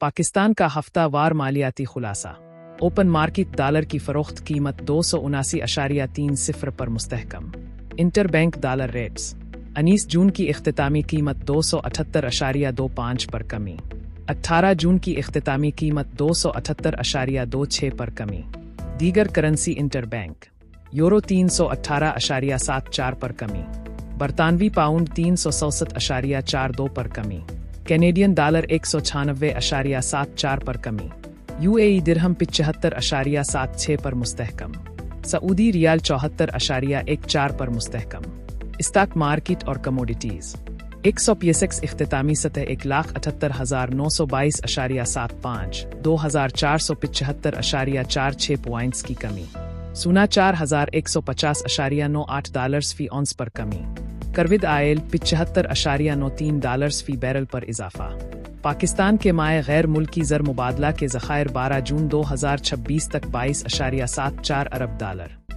पाकिस्तान का हफ्ता वार मालियाती खुलासा। ओपन मार्केट डॉलर की फरोख्त कीमत 279.30 पर मुस्तहकम। Interbank dollar rates. 19 जून की इख्तितामी कीमत 278.25 पर कमी। 18 जून की इख्तितामी कीमत 278.26 पर कमी। दीगर करेंसी इंटरबैंक। यूरो 318.74 पर कमी। बरतानवी पाउंड 367.42 पर कमी। कैनेडियन डॉलर 196.74 पर कमी। यूएई दिरहम 75.76 पर मुस्तहकम। सऊदी रियाल 74.14 पर मुस्तहकम। स्टॉक मार्केट और कमोडिटीज। 100 इख्तितामी सतह 1,78,922.75, 2,475.46 पॉइंट्स की कमी। सोना 4,150.98 डॉलर्स फी ऑन्स पर कमी। करविद आयल 75.93 डॉलर्स फी बैरल पर इजाफा। पाकिस्तान के माए गैर मुल्की ज़र मुबादला के ज़खायर 12 जून 2026 तक 22.74 अरब डॉलर।